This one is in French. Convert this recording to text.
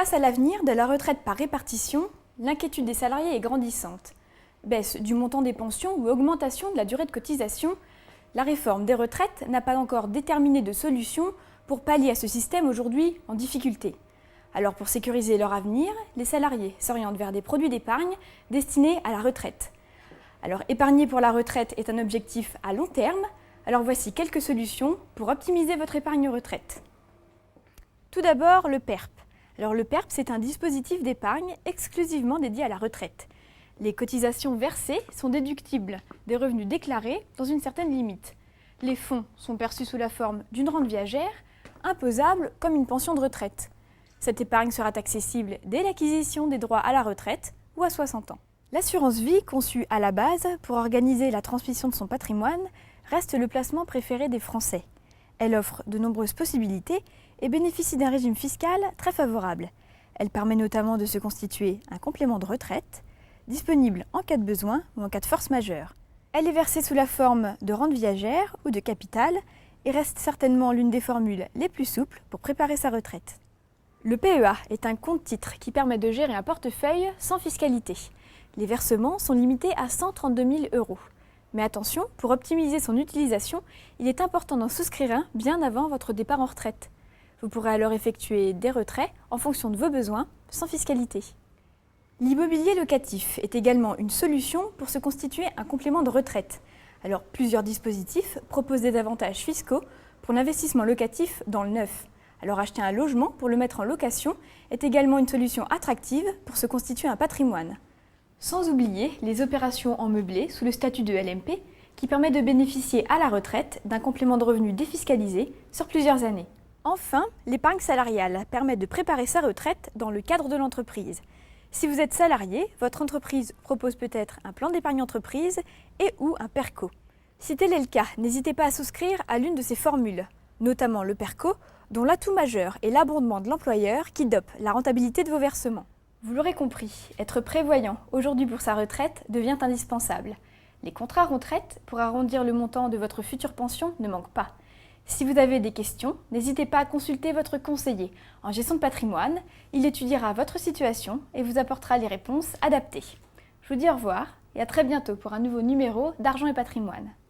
Face à l'avenir de la retraite par répartition, l'inquiétude des salariés est grandissante. Baisse du montant des pensions ou augmentation de la durée de cotisation, la réforme des retraites n'a pas encore déterminé de solution pour pallier à ce système aujourd'hui en difficulté. Alors pour sécuriser leur avenir, les salariés s'orientent vers des produits d'épargne destinés à la retraite. Alors épargner pour la retraite est un objectif à long terme, alors voici quelques solutions pour optimiser votre épargne retraite. Tout d'abord, le PERP. Alors le PERP, c'est un dispositif d'épargne exclusivement dédié à la retraite. Les cotisations versées sont déductibles des revenus déclarés dans une certaine limite. Les fonds sont perçus sous la forme d'une rente viagère, imposable comme une pension de retraite. Cette épargne sera accessible dès l'acquisition des droits à la retraite ou à 60 ans. L'assurance vie, conçue à la base pour organiser la transmission de son patrimoine, reste le placement préféré des Français. Elle offre de nombreuses possibilités et bénéficie d'un régime fiscal très favorable. Elle permet notamment de se constituer un complément de retraite, disponible en cas de besoin ou en cas de force majeure. Elle est versée sous la forme de rente viagère ou de capital et reste certainement l'une des formules les plus souples pour préparer sa retraite. Le PEA est un compte-titre qui permet de gérer un portefeuille sans fiscalité. Les versements sont limités à 132 000 €. Mais attention, pour optimiser son utilisation, il est important d'en souscrire un bien avant votre départ en retraite. Vous pourrez alors effectuer des retraits en fonction de vos besoins, sans fiscalité. L'immobilier locatif est également une solution pour se constituer un complément de retraite. Alors plusieurs dispositifs proposent des avantages fiscaux pour l'investissement locatif dans le neuf. Alors acheter un logement pour le mettre en location est également une solution attractive pour se constituer un patrimoine. Sans oublier les opérations en meublé sous le statut de LMP qui permet de bénéficier à la retraite d'un complément de revenu défiscalisé sur plusieurs années. Enfin, l'épargne salariale permet de préparer sa retraite dans le cadre de l'entreprise. Si vous êtes salarié, votre entreprise propose peut-être un plan d'épargne entreprise et ou un PERCO. Si tel est le cas, n'hésitez pas à souscrire à l'une de ces formules, notamment le PERCO, dont l'atout majeur est l'abondement de l'employeur qui dope la rentabilité de vos versements. Vous l'aurez compris, être prévoyant aujourd'hui pour sa retraite devient indispensable. Les contrats retraite pour arrondir le montant de votre future pension ne manquent pas. Si vous avez des questions, n'hésitez pas à consulter votre conseiller en gestion de patrimoine. Il étudiera votre situation et vous apportera les réponses adaptées. Je vous dis au revoir et à très bientôt pour un nouveau numéro d'Argent et Patrimoine.